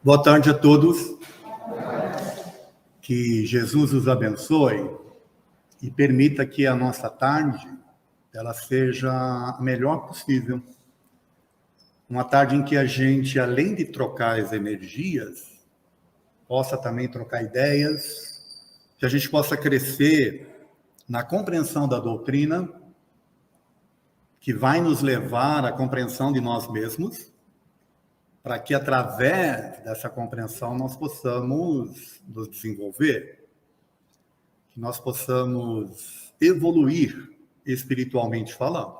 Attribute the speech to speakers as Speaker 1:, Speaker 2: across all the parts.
Speaker 1: Boa tarde a todos. Que Jesus os abençoe e permita que a nossa tarde ela seja a melhor possível. Uma tarde em que a gente, além de trocar as energias, possa também trocar ideias, que a gente possa crescer na compreensão da doutrina, que vai nos levar à compreensão de nós mesmos, para que, através dessa compreensão, nós possamos nos desenvolver, que nós possamos evoluir espiritualmente falando.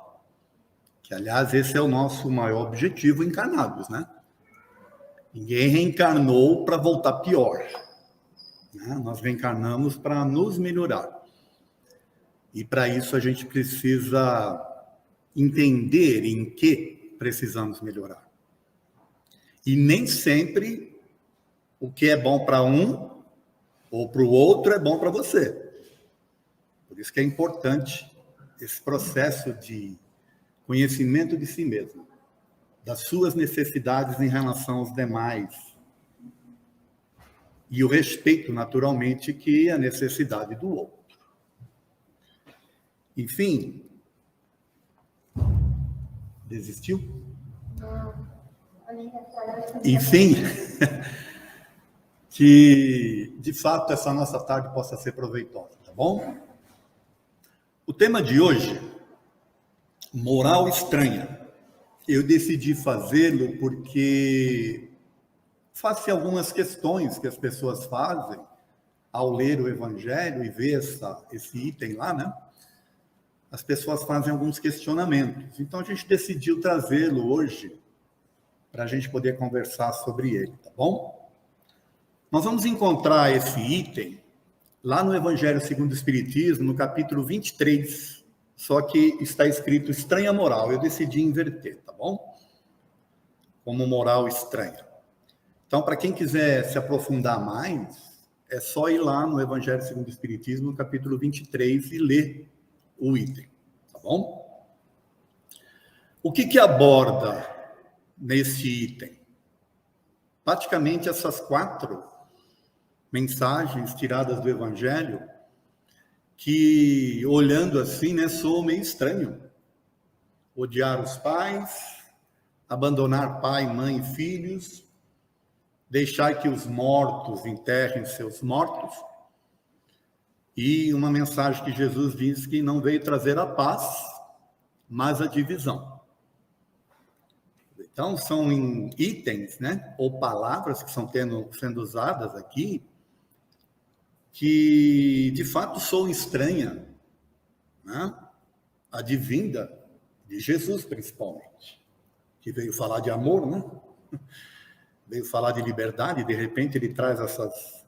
Speaker 1: Que, aliás, esse é o nosso maior objetivo encarnados, né? Ninguém reencarnou para voltar pior, né? Nós reencarnamos para nos melhorar. E, para isso, a gente precisa entender em que precisamos melhorar. E nem sempre o que é bom para um ou para o outro é bom para você. Por isso que é importante esse processo de conhecimento de si mesmo, das suas necessidades em relação aos demais. E o respeito, naturalmente, que é a necessidade do outro. Enfim, desistiu? Enfim, que de fato essa nossa tarde possa ser proveitosa, tá bom? O tema de hoje, moral estranha. Eu decidi fazê-lo porque face a algumas questões que as pessoas fazem ao ler o Evangelho e ver esse item lá, né? As pessoas fazem alguns questionamentos. Então a gente decidiu trazê-lo hoje para a gente poder conversar sobre ele, tá bom? Nós vamos encontrar esse item lá no Evangelho segundo o Espiritismo, no capítulo 23, só que está escrito estranha moral. Eu decidi inverter, tá bom? Como moral estranha. Então, para quem quiser se aprofundar mais, é só ir lá no Evangelho segundo o Espiritismo, no capítulo 23, e ler o item, tá bom? O que aborda nesse item? Praticamente essas 4 mensagens tiradas do Evangelho, que, olhando assim, né, soam meio estranho. Odiar os pais, abandonar pai, mãe e filhos, deixar que os mortos enterrem seus mortos, e uma mensagem que Jesus diz que não veio trazer a paz, mas a divisão. Então, são itens, né, ou palavras que estão sendo usadas aqui, que, de fato, soam estranha, né? A de vinda de Jesus, principalmente, que veio falar de amor, né? Veio falar de liberdade, e, de repente, ele traz essas...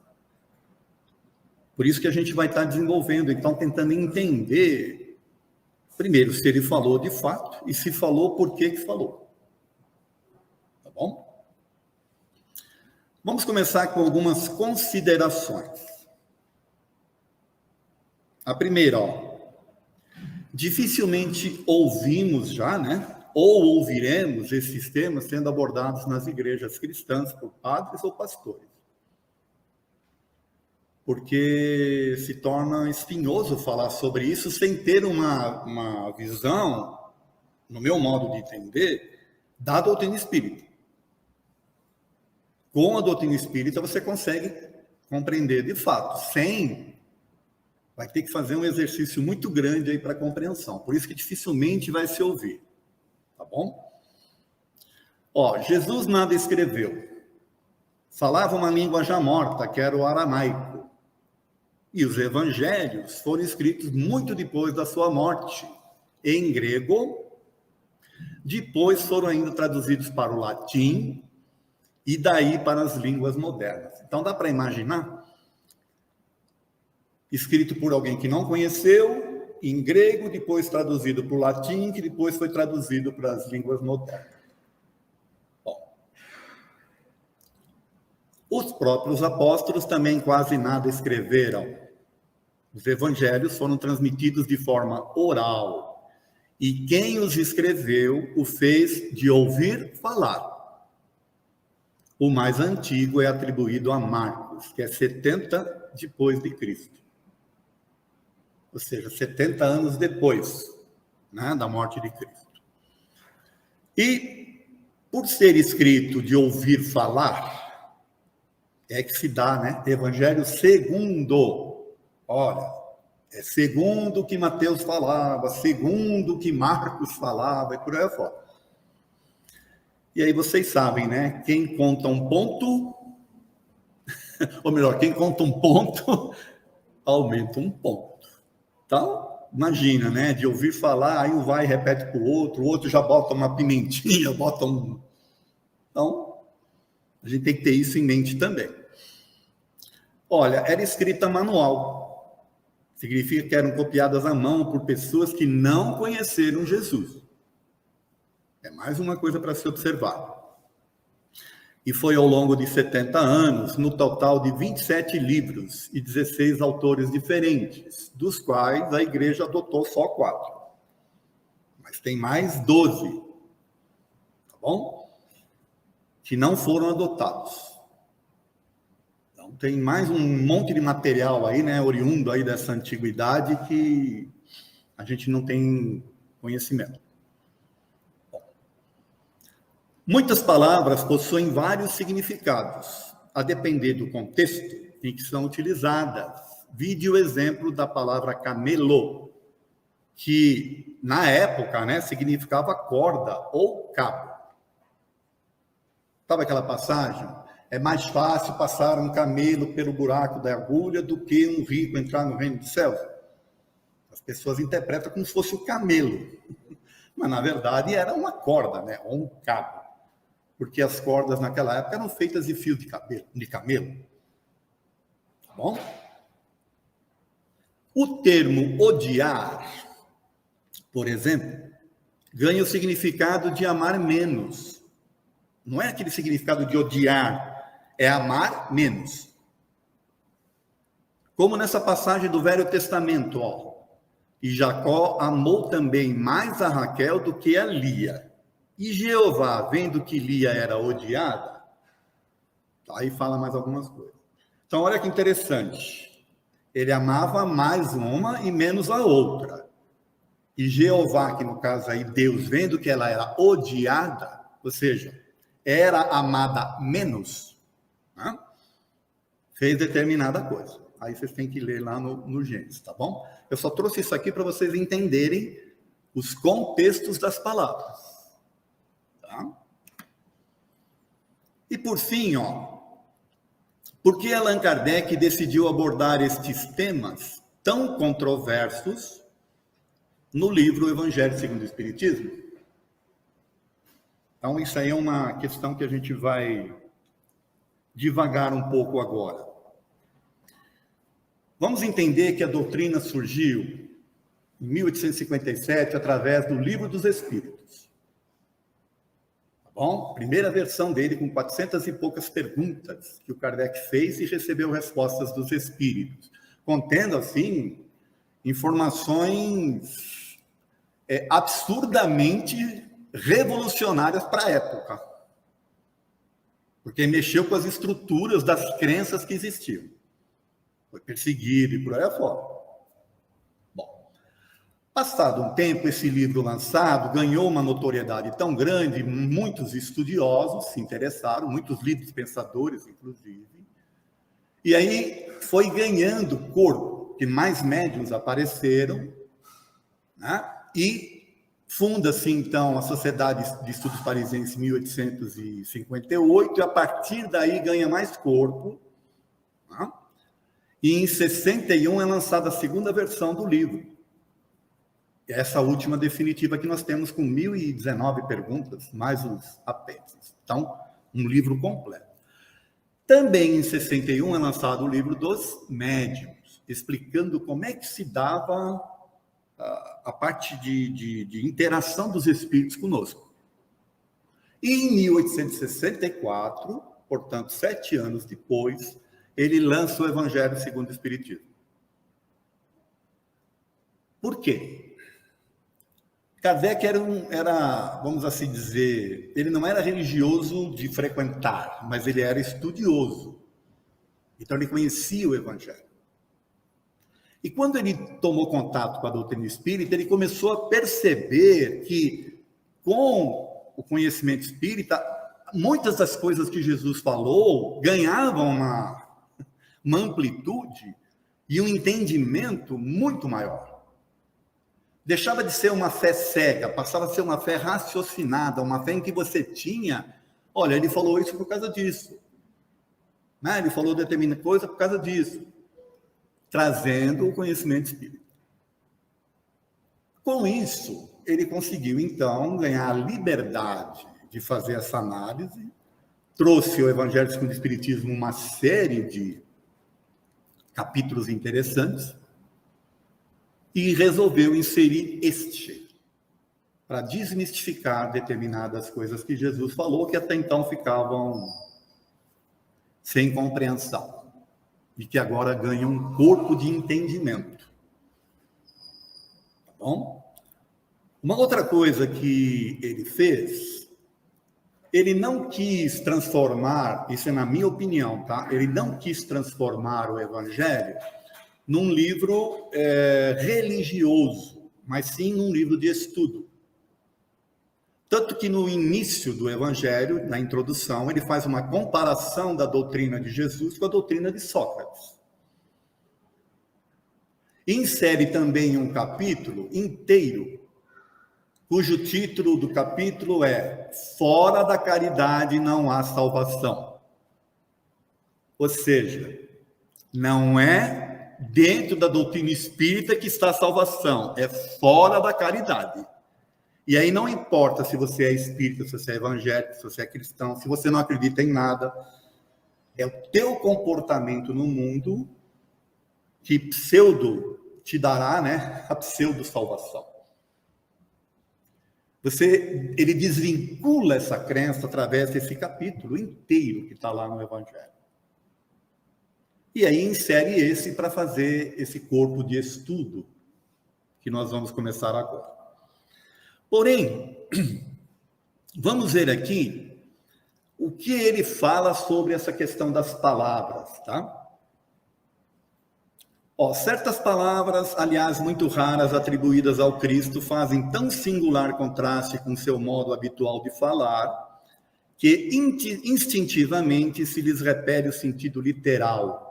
Speaker 1: Por isso que a gente vai estar desenvolvendo, então, tentando entender, primeiro, se ele falou de fato, e se falou, por que falou. Tá bom? Vamos começar com algumas considerações. A primeira, dificilmente ouvimos já, né? Ou ouviremos esses temas sendo abordados nas igrejas cristãs por padres ou pastores. Porque se torna espinhoso falar sobre isso sem ter uma visão, no meu modo de entender, da doutrina espírita. Com a doutrina espírita você consegue compreender de fato. Sem, vai ter que fazer um exercício muito grande aí para compreensão. Por isso que dificilmente vai se ouvir. Tá bom? Jesus nada escreveu. Falava uma língua já morta, que era o aramaico. E os evangelhos foram escritos muito depois da sua morte, em grego. Depois foram ainda traduzidos para o latim e daí para as línguas modernas. Então dá para imaginar? Escrito por alguém que não conheceu, em grego, depois traduzido para o latim, que depois foi traduzido para as línguas modernas. Bom, os próprios apóstolos também quase nada escreveram. Os evangelhos foram transmitidos de forma oral, e quem os escreveu o fez de ouvir falar. O mais antigo é atribuído a Marcos, que é 70 depois de Cristo. Ou seja, 70 anos depois, né, da morte de Cristo. E, por ser escrito de ouvir falar, é que se dá, né, Evangelho segundo. Olha, é segundo o que Mateus falava, segundo o que Marcos falava, e por aí fora. E aí vocês sabem, né, quem conta um ponto, ou melhor, quem conta um ponto, aumenta um ponto. Então, imagina, né? De ouvir falar, aí um vai e repete para o outro já bota uma pimentinha, bota um... Então, a gente tem que ter isso em mente também. Olha, era escrita manual. Significa que eram copiadas à mão por pessoas que não conheceram Jesus. É mais uma coisa para se observar. E foi ao longo de 70 anos, no total de 27 livros e 16 autores diferentes, dos quais a igreja adotou só 4. Mas tem mais 12, tá bom? Que não foram adotados. Então tem mais um monte de material aí, né, oriundo aí dessa antiguidade que a gente não tem conhecimento. Muitas palavras possuem vários significados, a depender do contexto em que são utilizadas. Vide o exemplo da palavra camelo, que na época, né, significava corda ou cabo. Sabe aquela passagem? É mais fácil passar um camelo pelo buraco da agulha do que um rico entrar no reino dos céus. As pessoas interpretam como se fosse o camelo, mas na verdade era uma corda, né, ou um cabo. Porque as cordas naquela época eram feitas de fio de camelo. Tá bom? O termo odiar, por exemplo, ganha o significado de amar menos. Não é aquele significado de odiar, é amar menos. Como nessa passagem do Velho Testamento, ó. E Jacó amou também mais a Raquel do que a Lia. E Jeová, vendo que Lia era odiada, aí fala mais algumas coisas. Então, olha que interessante. Ele amava mais uma e menos a outra. E Jeová, que no caso aí, Deus, vendo que ela era odiada, ou seja, era amada menos, né, fez determinada coisa. Aí vocês têm que ler lá no Gênesis, tá bom? Eu só trouxe isso aqui para vocês entenderem os contextos das palavras. Tá? E por fim, ó, por que Allan Kardec decidiu abordar estes temas tão controversos no livro Evangelho segundo o Espiritismo? Então, isso aí é uma questão que a gente vai devagar um pouco agora. Vamos entender que a doutrina surgiu em 1857 através do Livro dos Espíritos. Tá bom? Primeira versão dele com 400 e poucas perguntas que o Kardec fez e recebeu respostas dos espíritos, contendo, assim, informações absurdamente revolucionárias para a época, porque mexeu com as estruturas das crenças que existiam. Foi perseguido e por aí afora. Bom, passado um tempo, esse livro lançado ganhou uma notoriedade tão grande, muitos estudiosos se interessaram, muitos livros pensadores, inclusive, e aí foi ganhando corpo, que mais médiuns apareceram, né? E funda-se, então, a Sociedade de Estudos Parisienses em 1858, e a partir daí ganha mais corpo, né? E em 61 é lançada a segunda versão do livro. Essa última definitiva que nós temos com 1.019 perguntas, mais os apêndices. Então, um livro completo. Também em 61 é lançado o livro dos médiuns, explicando como é que se dava a parte de interação dos espíritos conosco. E em 1864, portanto, 7 anos depois, ele lança o Evangelho segundo o Espiritismo. Por quê? Kardec vamos assim dizer, ele não era religioso de frequentar, mas ele era estudioso. Então ele conhecia o Evangelho. E quando ele tomou contato com a doutrina espírita, ele começou a perceber que, com o conhecimento espírita, muitas das coisas que Jesus falou ganhavam uma amplitude e um entendimento muito maior. Deixava de ser uma fé cega, passava a ser uma fé raciocinada, uma fé em que você tinha, olha, ele falou isso por causa disso. Né? Ele falou determinada coisa por causa disso. Trazendo o conhecimento espírita. Com isso, ele conseguiu, então, ganhar a liberdade de fazer essa análise, trouxe ao Evangelho segundo o Espiritismo uma série de capítulos interessantes, e resolveu inserir para desmistificar determinadas coisas que Jesus falou, que até então ficavam sem compreensão, e que agora ganham um corpo de entendimento. Tá bom? Uma outra coisa que ele fez, ele não quis transformar, isso é na minha opinião, tá? Ele não quis transformar o Evangelho num livro religioso, mas sim num livro de estudo. Tanto que no início do Evangelho, na introdução, ele faz uma comparação da doutrina de Jesus com a doutrina de Sócrates. Insere também um capítulo inteiro, cujo título do capítulo é Fora da caridade não há salvação. Ou seja, não é dentro da doutrina espírita que está a salvação, é fora da caridade. E aí não importa se você é espírita, se você é evangélico, se você é cristão, se você não acredita em nada, é o teu comportamento no mundo que pseudo te dará, né, a pseudo-salvação. Ele desvincula essa crença através desse capítulo inteiro que está lá no Evangelho. E aí insere esse para fazer esse corpo de estudo que nós vamos começar agora. Porém, vamos ver aqui o que ele fala sobre essa questão das palavras, tá? Certas palavras, aliás, muito raras, atribuídas ao Cristo, fazem tão singular contraste com seu modo habitual de falar, que instintivamente se lhes repele o sentido literal,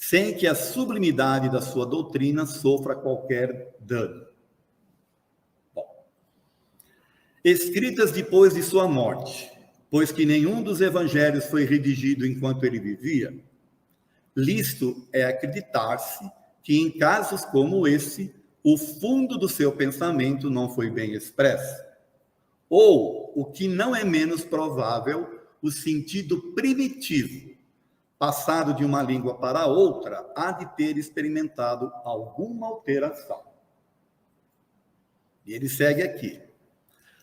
Speaker 1: sem que a sublimidade da sua doutrina sofra qualquer dano. Bom, escritas depois de sua morte, pois que nenhum dos evangelhos foi redigido enquanto ele vivia, lícito é acreditar-se que em casos como esse, o fundo do seu pensamento não foi bem expresso, ou, o que não é menos provável, o sentido primitivo, passado de uma língua para outra, há de ter experimentado alguma alteração. E ele segue aqui.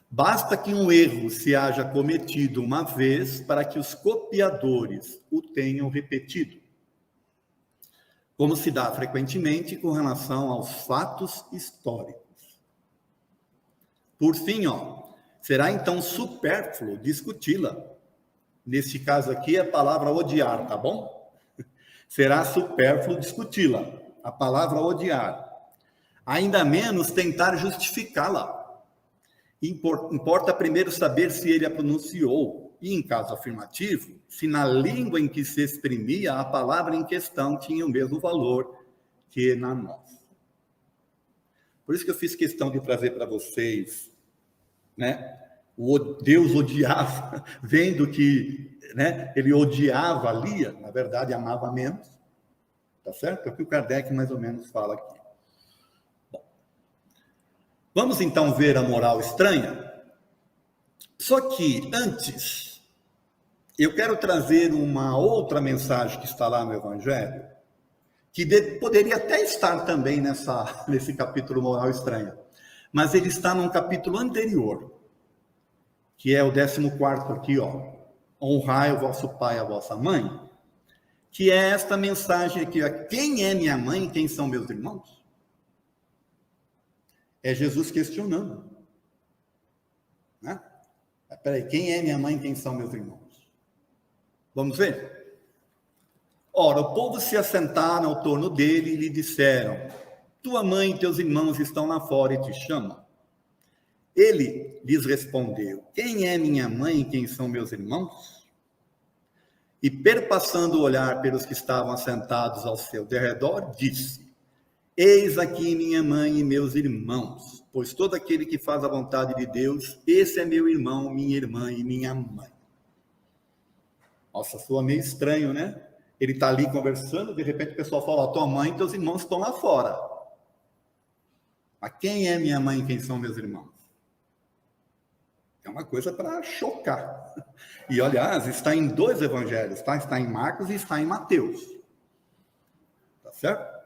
Speaker 1: Basta que um erro se haja cometido uma vez para que os copiadores o tenham repetido, como se dá frequentemente com relação aos fatos históricos. Por fim, será então supérfluo discuti-la. Neste caso aqui, é a palavra odiar, tá bom? Será supérfluo discuti-la, a palavra odiar. Ainda menos tentar justificá-la. Importa primeiro saber se ele a pronunciou, e em caso afirmativo, se na língua em que se exprimia a palavra em questão tinha o mesmo valor que na nossa. Por isso que eu fiz questão de trazer para vocês, né? Deus odiava, vendo que, né, ele odiava Lia, na verdade amava menos, tá certo? É o que o Kardec mais ou menos fala aqui. Bom, vamos então ver a moral estranha? Só que antes, eu quero trazer uma outra mensagem que está lá no Evangelho, que poderia até estar também nesse capítulo moral estranha, mas ele está num capítulo anterior, que é o 14º aqui, honrai o vosso pai e a vossa mãe, que é esta mensagem aqui, quem é minha mãe e quem são meus irmãos? É Jesus questionando. Né? Peraí, quem é minha mãe e quem são meus irmãos? Vamos ver? Ora, o povo se assentaram ao torno dele e lhe disseram: tua mãe e teus irmãos estão lá fora e te chamam. Ele lhes respondeu: quem é minha mãe e quem são meus irmãos? E, perpassando o olhar pelos que estavam assentados ao seu derredor, disse: eis aqui minha mãe e meus irmãos, pois todo aquele que faz a vontade de Deus, esse é meu irmão, minha irmã e minha mãe. Nossa, soa meio estranho, né? Ele está ali conversando, de repente o pessoal fala: tua mãe e teus irmãos estão lá fora. Mas quem é minha mãe e quem são meus irmãos? É uma coisa para chocar. E, aliás, está em 2 evangelhos, tá? Está em Marcos e está em Mateus. Tá certo?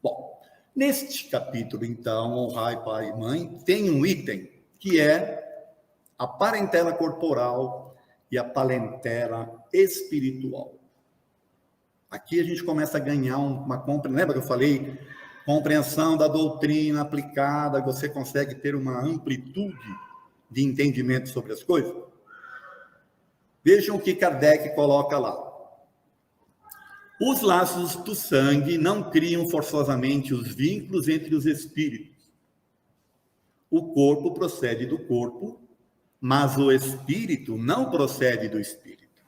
Speaker 1: Bom, neste capítulo, então, honrai pai e mãe, tem um item que é a parentela corporal e a parentela espiritual. Aqui a gente começa a ganhar uma compreensão. Lembra que eu falei? Compreensão da doutrina aplicada, você consegue ter uma amplitude de entendimento sobre as coisas. Vejam o que Kardec coloca lá. Os laços do sangue não criam forçosamente os vínculos entre os espíritos. O corpo procede do corpo, mas o espírito não procede do espírito,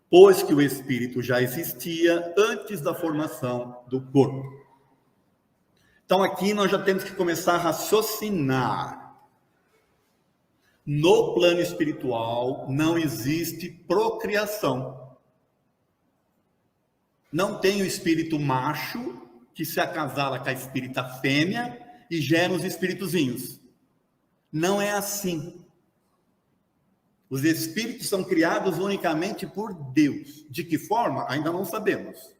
Speaker 1: pois que o espírito já existia antes da formação do corpo. Então aqui nós já temos que começar a raciocinar. No plano espiritual não existe procriação. Não tem o espírito macho que se acasala com a espírita fêmea e gera os espíritozinhos. Não é assim. Os espíritos são criados unicamente por Deus. De que forma? Ainda não sabemos.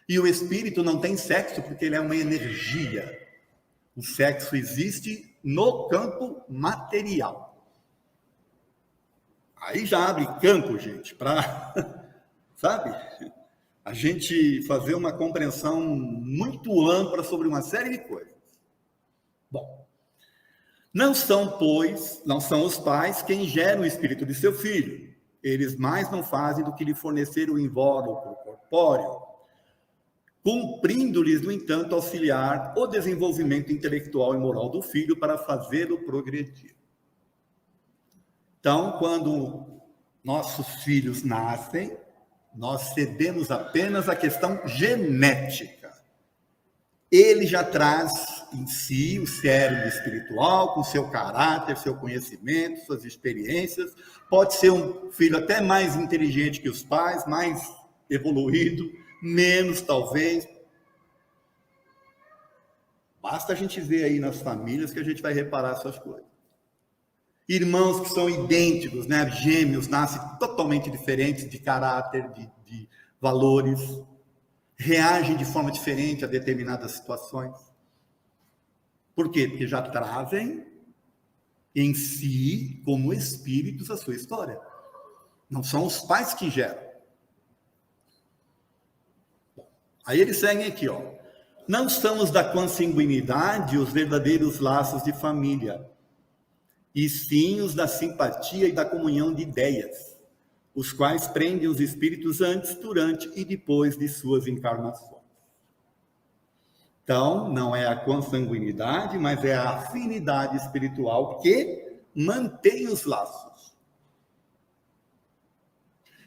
Speaker 1: E o espírito não tem sexo porque ele é uma energia. O sexo existe no campo material. Aí já abre campo, gente, para, sabe, a gente fazer uma compreensão muito ampla sobre uma série de coisas. Bom, não são os pais quem geram o espírito de seu filho. Eles mais não fazem do que lhe fornecer o invólucro corpóreo, cumprindo-lhes, no entanto, auxiliar o desenvolvimento intelectual e moral do filho para fazê-lo progredir. Então, quando nossos filhos nascem, nós cedemos apenas a questão genética. Ele já traz em si o cérebro espiritual, com seu caráter, seu conhecimento, suas experiências. Pode ser um filho até mais inteligente que os pais, mais evoluído, menos talvez. Basta a gente ver aí nas famílias que a gente vai reparar essas coisas. Irmãos que são idênticos, né? Gêmeos, nascem totalmente diferentes de caráter, de valores, reagem de forma diferente a determinadas situações. Por quê? Porque já trazem em si, como espíritos, a sua história. Não são os pais que geram. Aí eles seguem aqui, ó. Não são os da consanguinidade os verdadeiros laços de família, e sim os da simpatia e da comunhão de ideias, os quais prendem os espíritos antes, durante e depois de suas encarnações. Então, não é a consanguinidade, mas é a afinidade espiritual que mantém os laços.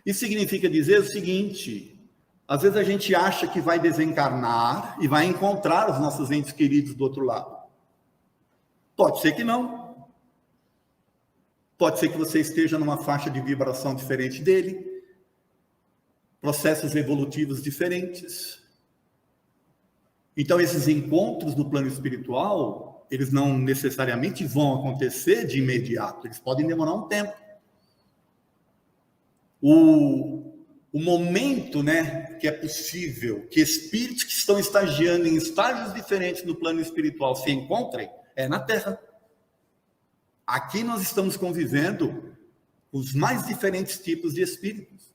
Speaker 1: Isso significa dizer o seguinte: às vezes a gente acha que vai desencarnar e vai encontrar os nossos entes queridos do outro lado. Pode ser que não. Pode ser que você esteja numa faixa de vibração diferente dele, processos evolutivos diferentes. Então, esses encontros no plano espiritual, eles não necessariamente vão acontecer de imediato, eles podem demorar um tempo. O momento, né, que é possível que espíritos que estão estagiando em estágios diferentes no plano espiritual se encontrem é na Terra. Aqui nós estamos convivendo com os mais diferentes tipos de espíritos.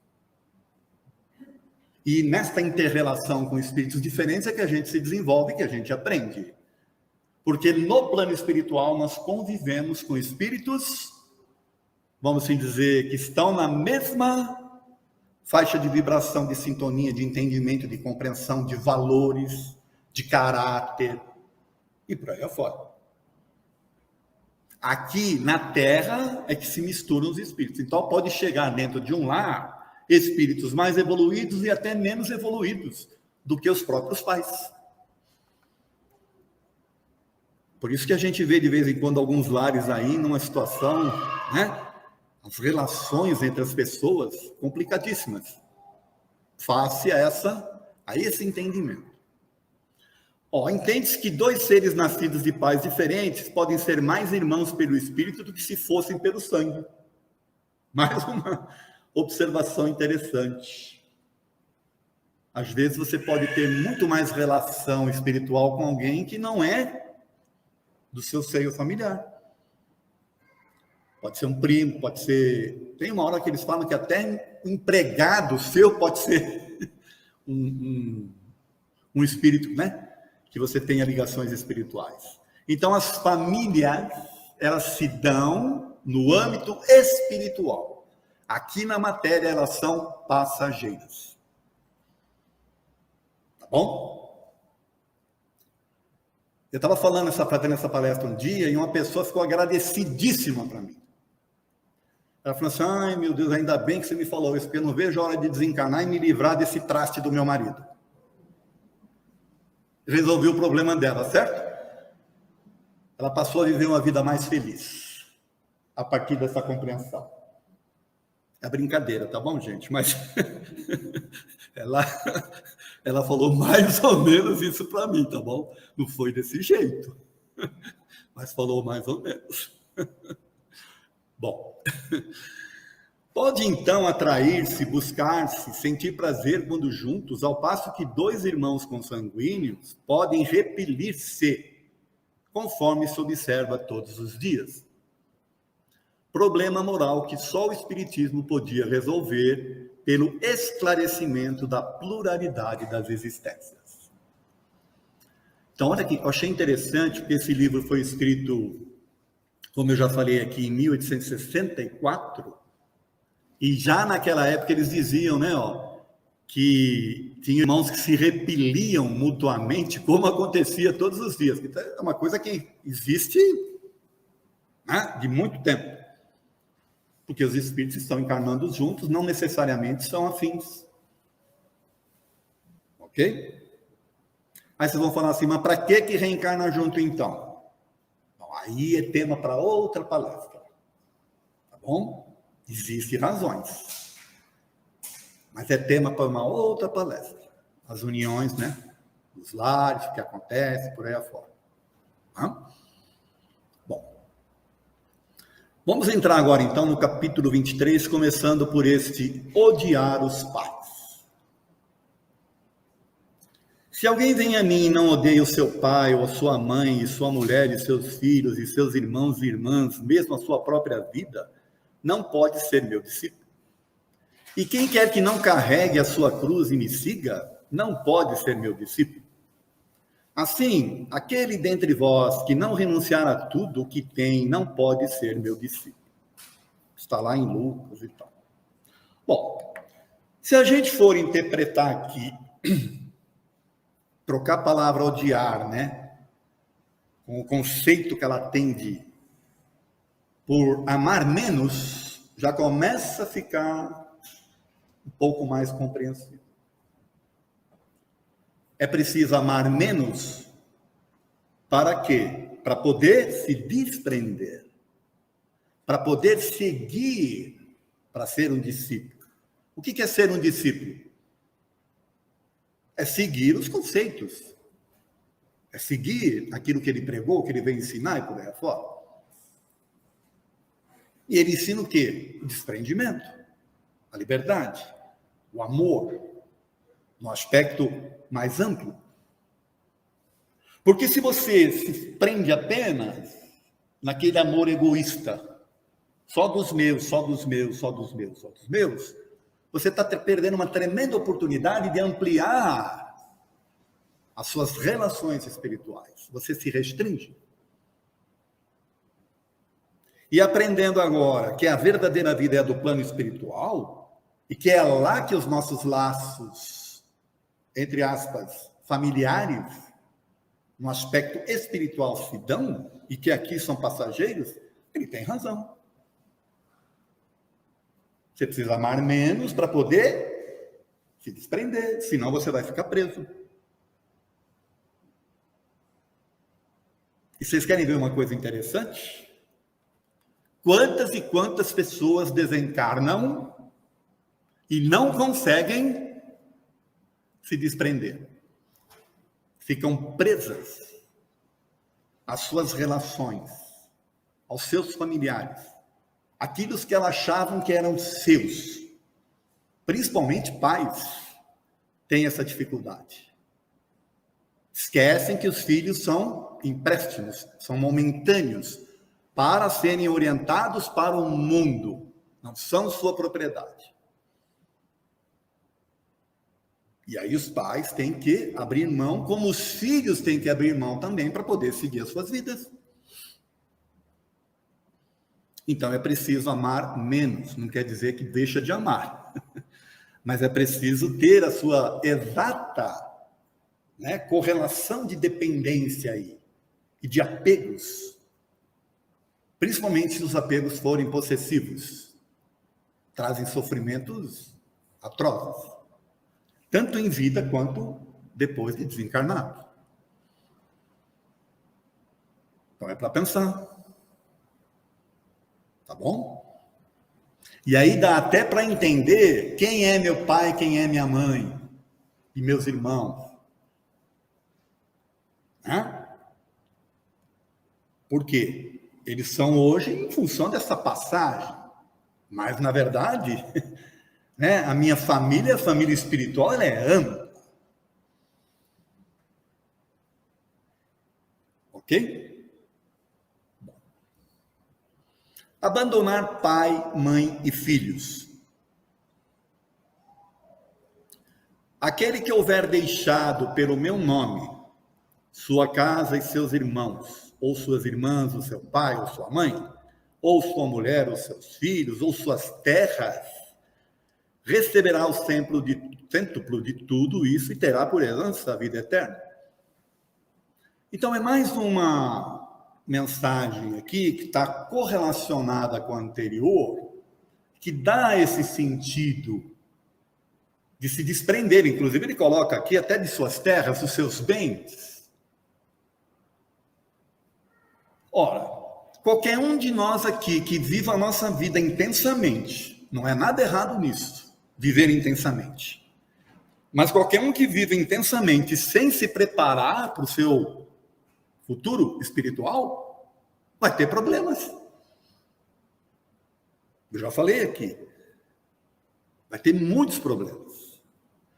Speaker 1: E nesta inter-relação com espíritos diferentes é que a gente se desenvolve, que a gente aprende. Porque no plano espiritual nós convivemos com espíritos, vamos assim dizer, que estão na mesma faixa de vibração, de sintonia, de entendimento, de compreensão, de valores, de caráter e por aí afora. Aqui na Terra é que se misturam os espíritos. Então pode chegar dentro de um lar espíritos mais evoluídos e até menos evoluídos do que os próprios pais. Por isso que a gente vê de vez em quando alguns lares aí numa situação, né? As relações entre as pessoas complicadíssimas, face a esse entendimento. Entende-se que dois seres nascidos de pais diferentes podem ser mais irmãos pelo espírito do que se fossem pelo sangue. Mais uma observação interessante. Às vezes você pode ter muito mais relação espiritual com alguém que não é do seu seio familiar. Pode ser um primo, pode ser... Tem uma hora que eles falam que até um empregado seu pode ser um espírito, né? Que você tenha ligações espirituais. Então, as famílias, elas se dão no âmbito espiritual. Aqui na matéria, elas são passageiras. Tá bom? Eu estava fazendo essa palestra um dia e uma pessoa ficou agradecidíssima para mim. Ela falou assim, ai meu Deus, ainda bem que você me falou isso, porque eu não vejo a hora de desencarnar e me livrar desse traste do meu marido. Resolvi o problema dela, certo? Ela passou a viver uma vida mais feliz, a partir dessa compreensão. É brincadeira, tá bom, gente? Mas ela falou mais ou menos isso para mim, tá bom? Não foi desse jeito, mas falou mais ou menos. Bom, pode então atrair-se, buscar-se, sentir prazer quando juntos, ao passo que dois irmãos consanguíneos podem repelir-se, conforme se observa todos os dias. Problema moral que só o Espiritismo podia resolver pelo esclarecimento da pluralidade das existências. Então, olha aqui, eu achei interessante, porque esse livro foi escrito, como eu já falei aqui, em 1864, e já naquela época eles diziam, né, que tinha irmãos que se repeliam mutuamente, como acontecia todos os dias. Então, é uma coisa que existe, né, de muito tempo. Porque os espíritos estão encarnando juntos, não necessariamente são afins. Ok? Aí vocês vão falar assim, mas para que reencarna junto então? Bom, aí é tema para outra palestra. Tá bom? Existem razões. Mas é tema para uma outra palestra. As uniões, né? Os lares, o que acontece, por aí afora. Tá? Vamos entrar agora, então, no capítulo 23, começando por este odiar os pais. Se alguém vem a mim e não odeia o seu pai, ou a sua mãe, e sua mulher, e seus filhos, e seus irmãos e irmãs, mesmo a sua própria vida, não pode ser meu discípulo. E quem quer que não carregue a sua cruz e me siga, não pode ser meu discípulo. Assim, aquele dentre vós que não renunciar a tudo o que tem, não pode ser meu discípulo. Está lá em Lucas e tal. Bom, se a gente for interpretar aqui, trocar a palavra odiar, né? Com o conceito que ela tem por amar menos, já começa a ficar um pouco mais compreensível. É preciso amar menos para quê? Para poder se desprender, para poder seguir, para ser um discípulo. O que é ser um discípulo? É seguir os conceitos, é seguir aquilo que ele pregou, que ele veio ensinar e por aí afora. E ele ensina o quê? O desprendimento, a liberdade, o amor, no aspecto mais amplo. Porque se você se prende apenas naquele amor egoísta, só dos meus, só dos meus, só dos meus, só dos meus, você está perdendo uma tremenda oportunidade de ampliar as suas relações espirituais. Você se restringe. E aprendendo agora que a verdadeira vida é do plano espiritual, e que é lá que os nossos laços, entre aspas, familiares, no aspecto espiritual se dão, e que aqui são passageiros, ele tem razão. Você precisa amar menos para poder se desprender, senão você vai ficar preso. E vocês querem ver uma coisa interessante? Quantas e quantas pessoas desencarnam e não conseguem se desprender? Ficam presas às suas relações, aos seus familiares, aquilo que elas achavam que eram seus. Principalmente pais têm essa dificuldade. Esquecem que os filhos são empréstimos, são momentâneos, para serem orientados para o mundo, não são sua propriedade. E aí os pais têm que abrir mão, como os filhos têm que abrir mão também para poder seguir as suas vidas. Então é preciso amar menos, não quer dizer que deixa de amar, mas é preciso ter a sua exata, correlação de dependência aí, e de apegos. Principalmente se os apegos forem possessivos, trazem sofrimentos atrozes, tanto em vida quanto depois de desencarnado. Então é para pensar, tá bom? E aí dá até para entender quem é meu pai, quem é minha mãe e meus irmãos. Por quê? Eles são hoje em função dessa passagem, mas na verdade, a minha família, a família espiritual, ela é ampla. Ok? Bom. Abandonar pai, mãe e filhos. Aquele que houver deixado pelo meu nome sua casa e seus irmãos, ou suas irmãs, o seu pai ou sua mãe, ou sua mulher ou seus filhos, ou suas terras, receberá o cêntuplo de tudo isso e terá por herança a vida eterna. Então é mais uma mensagem aqui que está correlacionada com a anterior, que dá esse sentido de se desprender. Inclusive ele coloca aqui até de suas terras, dos seus bens. Ora, qualquer um de nós aqui que viva a nossa vida intensamente, não é nada errado nisso, viver intensamente. Mas qualquer um que vive intensamente sem se preparar para o seu futuro espiritual, vai ter problemas. Eu já falei aqui. Vai ter muitos problemas.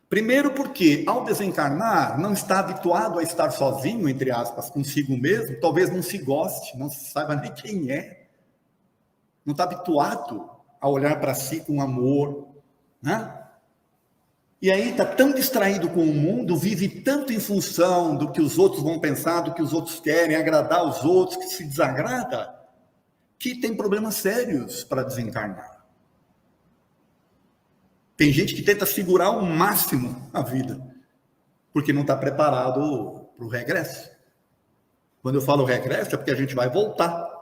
Speaker 1: Primeiro porque, ao desencarnar, não está habituado a estar sozinho, entre aspas, consigo mesmo, talvez não se goste, não se saiba nem quem é. Não está habituado a olhar para si com amor, E aí está tão distraído com o mundo, vive tanto em função do que os outros vão pensar, do que os outros querem, agradar os outros, que se desagrada, que tem problemas sérios para desencarnar. Tem gente que tenta segurar ao máximo a vida, porque não está preparado para o regresso. Quando eu falo regresso, é porque a gente vai voltar.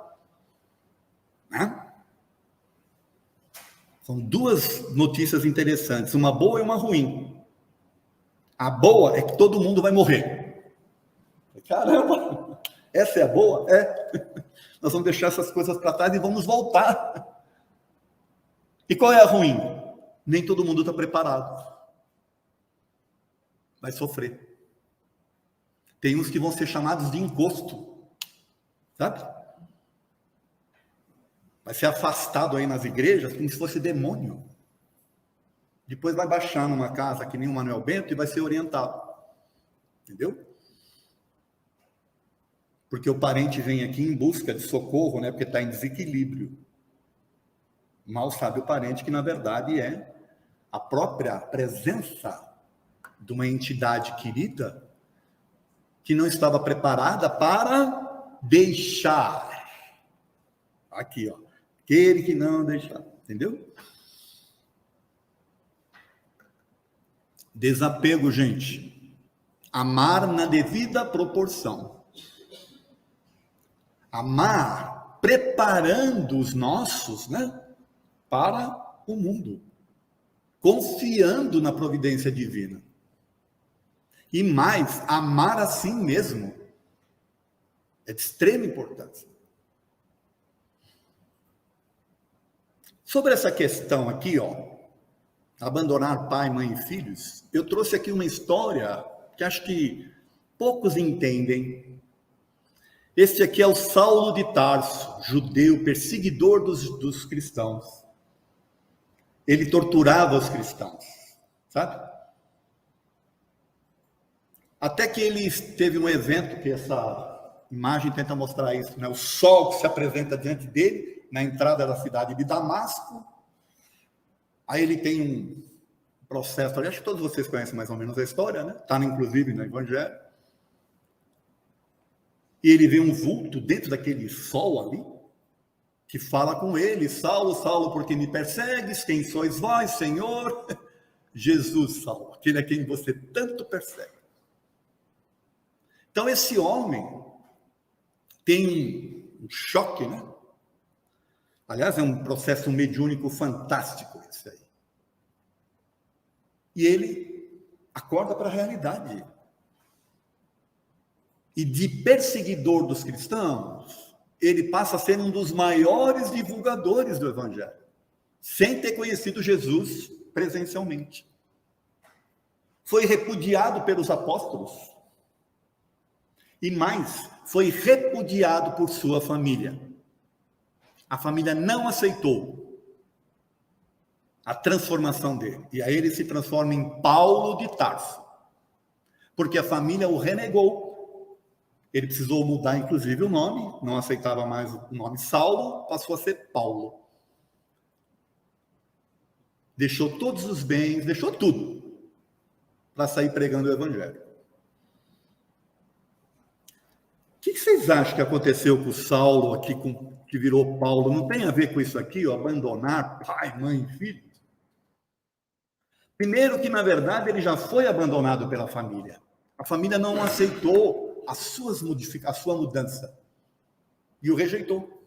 Speaker 1: São duas notícias interessantes, uma boa e uma ruim. A boa é que todo mundo vai morrer. Caramba, essa é a boa? É. Nós vamos deixar essas coisas para trás e vamos voltar. E qual é a ruim? Nem todo mundo está preparado. Vai sofrer. Tem uns que vão ser chamados de encosto. Sabe? Vai ser afastado aí nas igrejas como se fosse demônio. Depois vai baixar numa casa que nem o Manuel Bento e vai ser orientado. Entendeu? Porque o parente vem aqui em busca de socorro, porque está em desequilíbrio. Mal sabe o parente que, na verdade, é a própria presença de uma entidade querida que não estava preparada para deixar. Aqui, ó. Aquele que não deixar. Entendeu? Desapego, gente. Amar na devida proporção. Amar preparando os nossos, né, para o mundo. Confiando na providência divina. E mais, amar assim mesmo é de extrema importância. Sobre essa questão aqui, ó, abandonar pai, mãe e filhos, eu trouxe aqui uma história que acho que poucos entendem. Este aqui é o Saulo de Tarso, judeu, perseguidor dos cristãos. Ele torturava os cristãos, sabe? Até que ele teve um evento, que essa imagem tenta mostrar isso, né? O sol que se apresenta diante dele, na entrada da cidade de Damasco. Aí ele tem um processo, acho que todos vocês conhecem mais ou menos a história, né? Está inclusive no Evangelho. E ele vê um vulto dentro daquele sol ali, que fala com ele: Saulo, Saulo, por que me persegues? Quem sois vós, Senhor? Jesus, Saulo, aquele a quem você tanto persegue. Então, esse homem tem um choque, né? Aliás, é um processo mediúnico fantástico esse aí. E ele acorda para a realidade. E de perseguidor dos cristãos, ele passa a ser um dos maiores divulgadores do Evangelho, sem ter conhecido Jesus presencialmente. Foi repudiado pelos apóstolos. E mais, foi repudiado por sua família. A família não aceitou a transformação dele. E aí ele se transforma em Paulo de Tarso. Porque a família o renegou. Ele precisou mudar, inclusive, o nome. Não aceitava mais o nome Saulo, passou a ser Paulo. Deixou todos os bens, deixou tudo para sair pregando o Evangelho. O que vocês acham que aconteceu com o Saulo aqui, que virou Paulo? Não tem a ver com isso aqui, ó, abandonar pai, mãe e filho? Primeiro que, na verdade, ele já foi abandonado pela família. A família não aceitou a sua mudança e o rejeitou.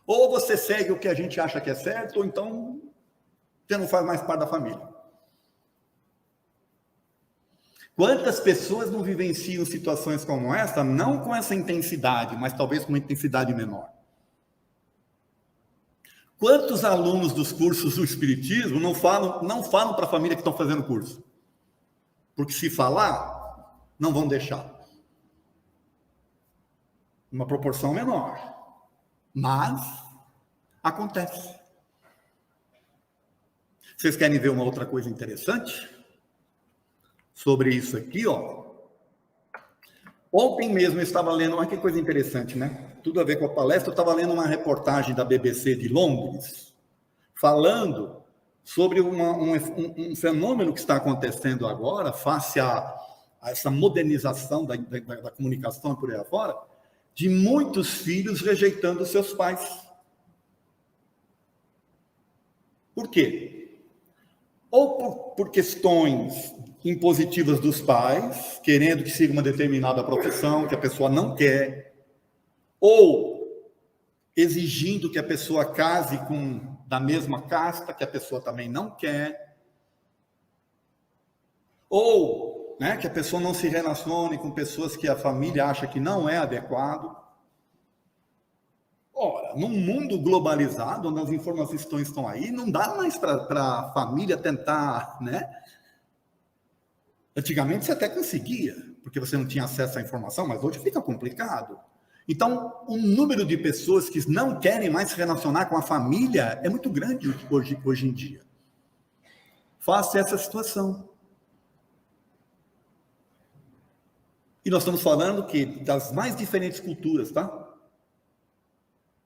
Speaker 1: Ou você segue o que a gente acha que é certo, ou então você não faz mais parte da família. Quantas pessoas não vivenciam situações como essa, não com essa intensidade, mas talvez com uma intensidade menor? Quantos alunos dos cursos do Espiritismo não falam para a família que estão fazendo curso? Porque se falar, não vão deixar. Uma proporção menor. Mas acontece. Vocês querem ver uma outra coisa interessante? Sobre isso aqui, ó. Ontem mesmo eu estava lendo, olha que coisa interessante, né? Tudo a ver com a palestra. Eu estava lendo uma reportagem da BBC de Londres, falando sobre um fenômeno que está acontecendo agora, face a essa modernização da comunicação por aí afora, de muitos filhos rejeitando seus pais. Por quê? Ou por questões impositivas dos pais, querendo que siga uma determinada profissão que a pessoa não quer, ou exigindo que a pessoa case da mesma casta que a pessoa também não quer, ou, né, que a pessoa não se relacione com pessoas que a família acha que não é adequado. Ora, num mundo globalizado, onde as informações estão aí, não dá mais para a família tentar, né? Antigamente você até conseguia, porque você não tinha acesso à informação, mas hoje fica complicado. Então, o número de pessoas que não querem mais se relacionar com a família é muito grande hoje em dia. Face essa situação. E nós estamos falando das mais diferentes culturas, tá?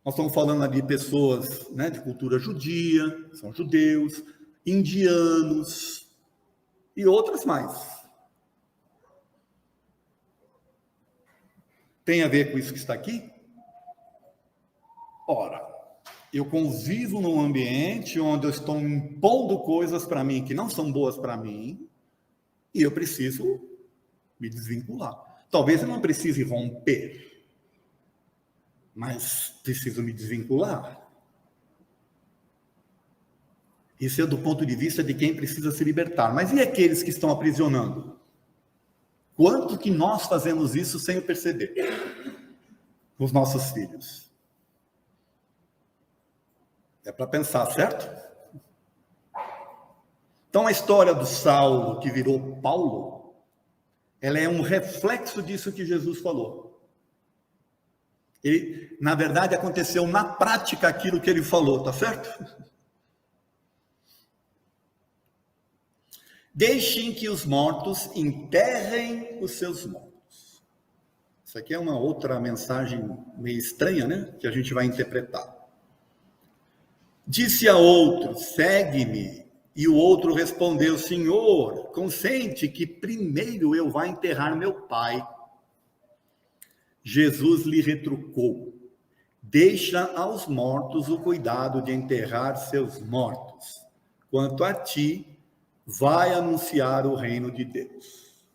Speaker 1: Nós estamos falando ali de pessoas, né, de cultura judia, são judeus, indianos e outras mais. tem a ver com isso que está aqui? Ora, eu convivo num ambiente onde eu estou impondo coisas para mim que não são boas para mim e eu preciso me desvincular. Talvez eu não precise romper, mas preciso me desvincular. Isso é do ponto de vista de quem precisa se libertar. Mas e aqueles que estão aprisionando? Quanto que nós fazemos isso sem o perceber? Os nossos filhos. É para pensar, certo? Então a história do Saulo, que virou Paulo, ela é um reflexo disso que Jesus falou. E, na verdade, aconteceu na prática aquilo que ele falou, tá certo? Deixem que os mortos enterrem os seus mortos. Isso aqui é uma outra mensagem meio estranha, né? Que a gente vai interpretar. Disse a outro, segue-me. E o outro respondeu, Senhor, consente que primeiro eu vá enterrar meu pai. Jesus lhe retrucou, deixa aos mortos o cuidado de enterrar seus mortos. Quanto a ti, vai anunciar o reino de Deus.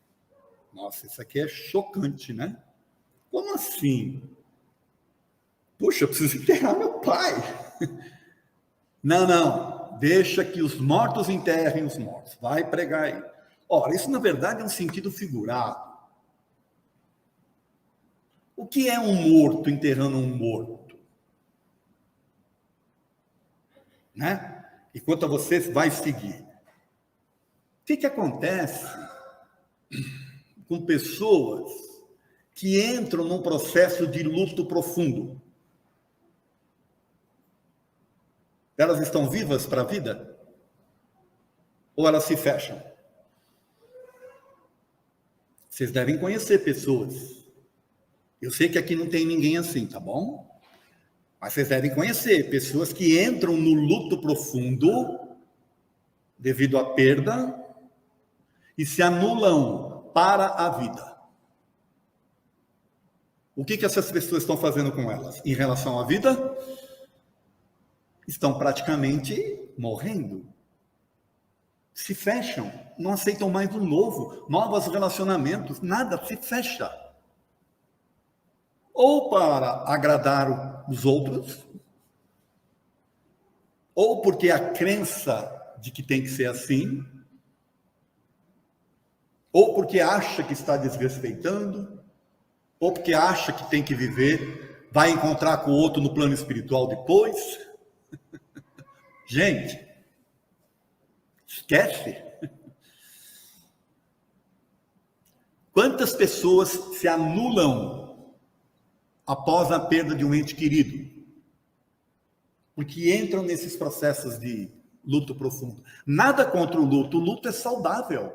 Speaker 1: Nossa, isso aqui é chocante, né? Como assim? Puxa, eu preciso enterrar meu pai. Não, deixa que os mortos enterrem os mortos. Vai pregar aí. Ora, isso na verdade é um sentido figurado. O que é um morto enterrando um morto? Né? E quanto a você, vai seguir. O que acontece com pessoas que entram num processo de luto profundo? Elas estão vivas para a vida? Ou elas se fecham? Vocês devem conhecer pessoas. Eu sei que aqui não tem ninguém assim, tá bom? Mas vocês devem conhecer pessoas que entram no luto profundo devido à perda e se anulam para a vida. O que essas pessoas estão fazendo com elas? Em relação à vida, estão praticamente morrendo. Se fecham, não aceitam mais o novo, novos relacionamentos, nada, se fecha. Ou para agradar os outros, ou porque a crença de que tem que ser assim, ou porque acha que está desrespeitando, ou porque acha que tem que viver, vai encontrar com o outro no plano espiritual depois. Gente, esquece. Quantas pessoas se anulam após a perda de um ente querido? Porque entram nesses processos de luto profundo. Nada contra o luto é saudável,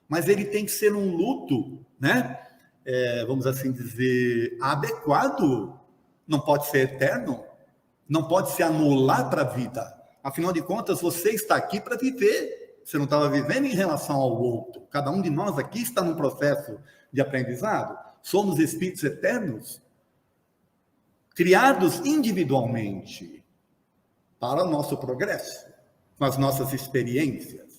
Speaker 1: mas ele tem que ser um luto, né? Vamos assim dizer, adequado. Não pode ser eterno, não pode se anular para a vida. Afinal de contas, você está aqui para viver. Você não estava vivendo em relação ao outro. Cada um de nós aqui está num processo de aprendizado. Somos espíritos eternos, criados individualmente para o nosso progresso, com as nossas experiências.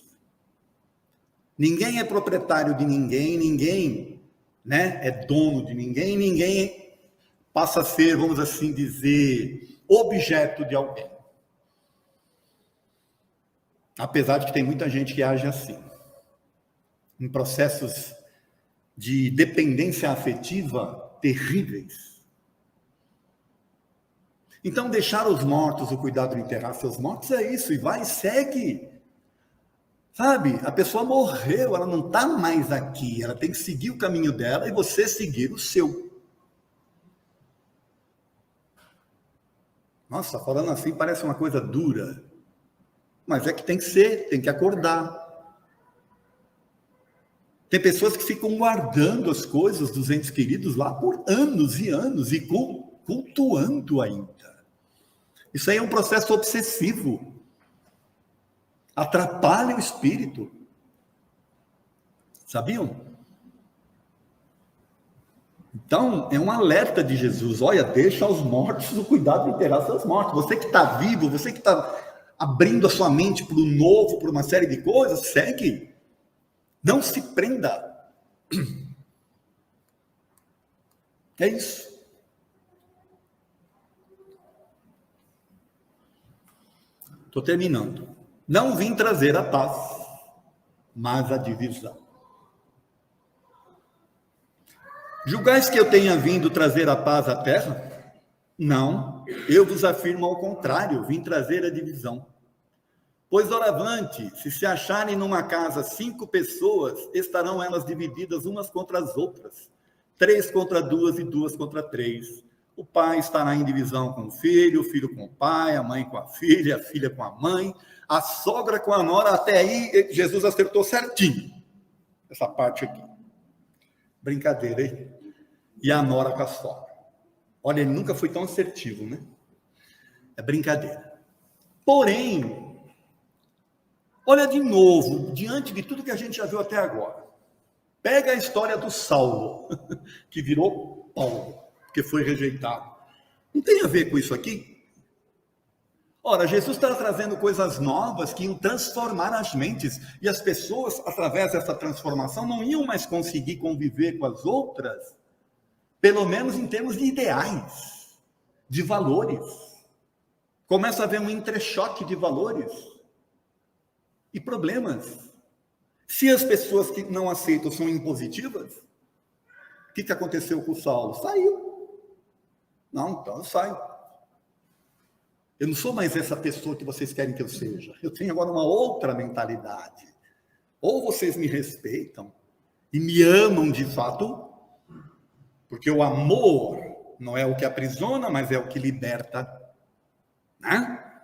Speaker 1: Ninguém é proprietário de ninguém, ninguém, né, é dono de ninguém, ninguém passa a ser, vamos assim dizer, objeto de alguém. Apesar de que tem muita gente que age assim, em processos de dependência afetiva terríveis. Então, deixar os mortos, o cuidado de enterrar seus mortos é isso, e vai e segue. Sabe, a pessoa morreu, ela não está mais aqui, ela tem que seguir o caminho dela e você seguir o seu. Nossa, falando assim parece uma coisa dura, mas é que tem que ser, tem que acordar. Tem pessoas que ficam guardando as coisas dos entes queridos lá por anos e anos e cultuando ainda. Isso aí é um processo obsessivo. Atrapalha o espírito. Sabiam? Então, é um alerta de Jesus. Olha, deixa aos mortos o cuidado de enterrar seus mortos. Você que está vivo, você que está abrindo a sua mente para o novo, para uma série de coisas, segue. Não se prenda. É isso. Estou terminando. Não vim trazer a paz, mas a divisão. Julgais que eu tenha vindo trazer a paz à terra? Não, eu vos afirmo ao contrário, vim trazer a divisão. Pois, doravante, se acharem numa casa 5 pessoas, estarão elas divididas umas contra as outras, 3 contra 2 e 2 contra 3. O pai estará em divisão com o filho com o pai, a mãe com a filha com a mãe, a sogra com a nora. Até aí, Jesus acertou certinho essa parte aqui. Brincadeira, hein? E a nora com a sogra. Olha, ele nunca foi tão assertivo, né? É brincadeira. Porém, olha de novo, diante de tudo que a gente já viu até agora. Pega a história do Saulo, que virou Paulo, que foi rejeitado. Não tem a ver com isso aqui? Ora, Jesus está trazendo coisas novas que iam transformar as mentes, e as pessoas, através dessa transformação, não iam mais conseguir conviver com as outras, pelo menos em termos de ideais, de valores. Começa a haver um entrechoque de valores e problemas. Se as pessoas que não aceitam são impositivas, o que aconteceu com o Saulo? Saiu. Não, então eu saio. Eu não sou mais essa pessoa que vocês querem que eu seja. Eu tenho agora uma outra mentalidade. Ou vocês me respeitam e me amam de fato, porque o amor não é o que aprisiona, mas é o que liberta. Né?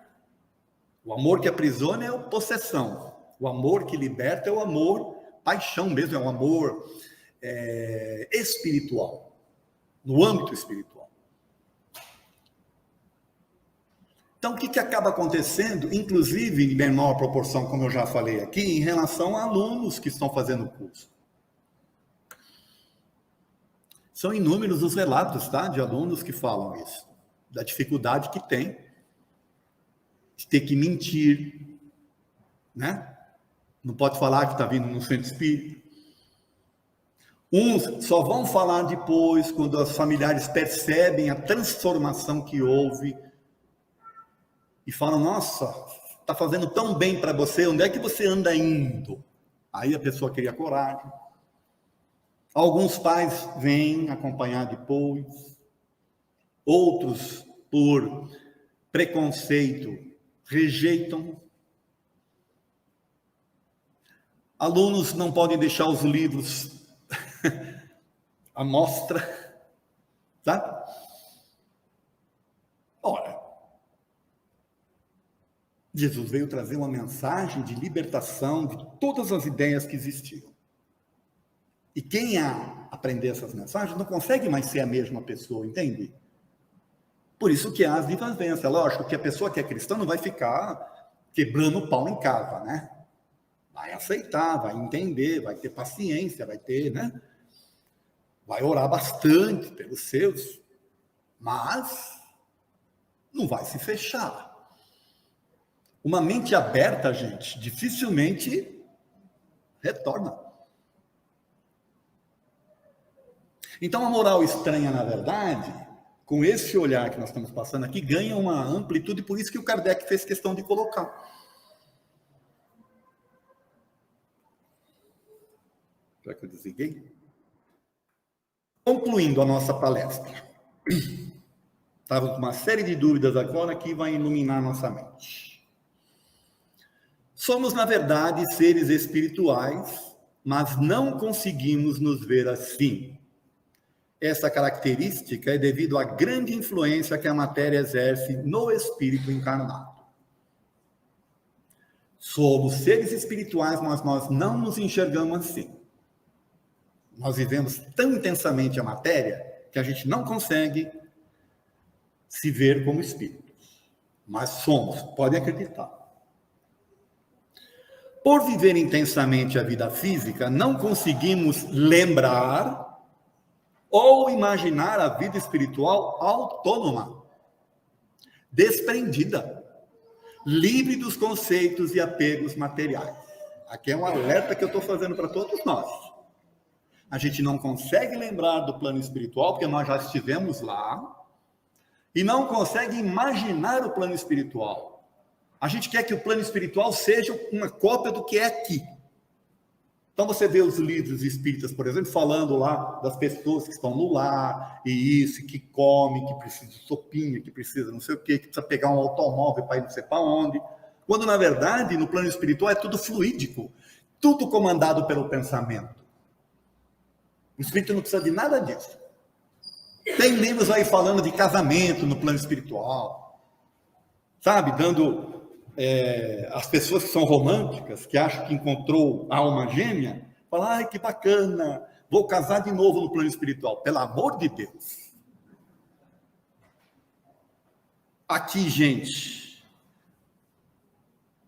Speaker 1: O amor que aprisiona é a possessão. O amor que liberta é o amor, paixão mesmo, é o amor espiritual, no âmbito espiritual. Então, o que acaba acontecendo, inclusive em menor proporção, como eu já falei aqui, em relação a alunos que estão fazendo o curso? São inúmeros os relatos, tá, de alunos que falam isso, da dificuldade que tem de ter que mentir, né? Não pode falar que está vindo no centro espírita. Uns só vão falar depois, quando os familiares percebem a transformação que houve e falam, nossa, está fazendo tão bem para você, onde é que você anda indo? Aí a pessoa cria coragem. Alguns pais vêm acompanhar depois, outros, por preconceito, rejeitam. Alunos não podem deixar os livros à mostra, tá? Ora, Jesus veio trazer uma mensagem de libertação de todas as ideias que existiam. E quem aprender essas mensagens não consegue mais ser a mesma pessoa, entende? Por isso que há as divergências. Lógico que a pessoa que é cristã não vai ficar quebrando o pau em casa, né? Vai aceitar, vai entender, vai ter paciência, vai ter, né? Vai orar bastante pelos seus, mas não vai se fechar. Uma mente aberta, gente, dificilmente retorna. Então, a moral estranha, na verdade, com esse olhar que nós estamos passando aqui, ganha uma amplitude, por isso que o Kardec fez questão de colocar. Será que eu desliguei? Concluindo a nossa palestra. Estava com uma série de dúvidas agora que vai iluminar nossa mente. Somos, na verdade, seres espirituais, mas não conseguimos nos ver assim. Essa característica é devido à grande influência que a matéria exerce no espírito encarnado. Somos seres espirituais, mas nós não nos enxergamos assim. Nós vivemos tão intensamente a matéria que a gente não consegue se ver como espíritos. Mas somos, podem acreditar. Por viver intensamente a vida física, não conseguimos lembrar ou imaginar a vida espiritual autônoma, desprendida, livre dos conceitos e apegos materiais. Aqui é um alerta que eu estou fazendo para todos nós. A gente não consegue lembrar do plano espiritual, porque nós já estivemos lá, e não consegue imaginar o plano espiritual. A gente quer que o plano espiritual seja uma cópia do que é aqui. Então você vê os livros espíritas, por exemplo, falando lá das pessoas que estão no lar, e isso, que come, que precisa de sopinha, que precisa não sei o quê, que precisa pegar um automóvel para ir não sei para onde. Quando, na verdade, no plano espiritual é tudo fluídico, tudo comandado pelo pensamento. O espírito não precisa de nada disso. Tem livros aí falando de casamento no plano espiritual, sabe? Dando as pessoas que são românticas, que acham que encontrou a alma gêmea, falam, ai, que bacana, vou casar de novo no plano espiritual. Pelo amor de Deus. Aqui, gente,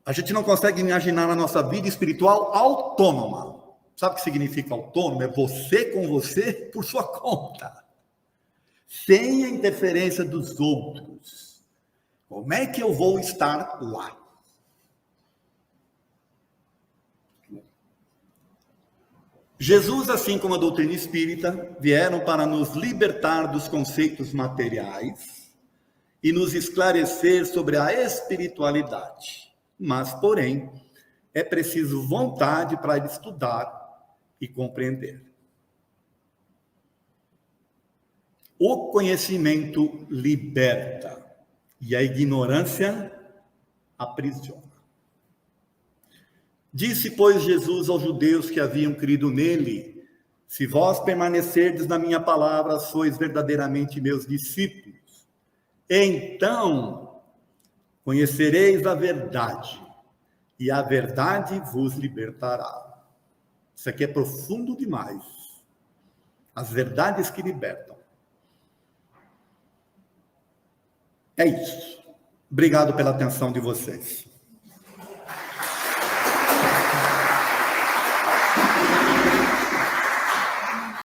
Speaker 1: a gente não consegue imaginar a nossa vida espiritual autônoma. Sabe o que significa autônomo? É você com você por sua conta, sem a interferência dos outros. Como é que eu vou estar lá? Jesus, assim como a doutrina espírita, vieram para nos libertar dos conceitos materiais e nos esclarecer sobre a espiritualidade. Mas, porém, é preciso vontade para estudar e compreender. O conhecimento liberta e a ignorância aprisiona. Disse, pois, Jesus aos judeus que haviam crido nele: se vós permanecerdes na minha palavra, sois verdadeiramente meus discípulos. Então conhecereis a verdade, e a verdade vos libertará. Isso aqui é profundo demais. As verdades que libertam. É isso. Obrigado pela atenção de vocês.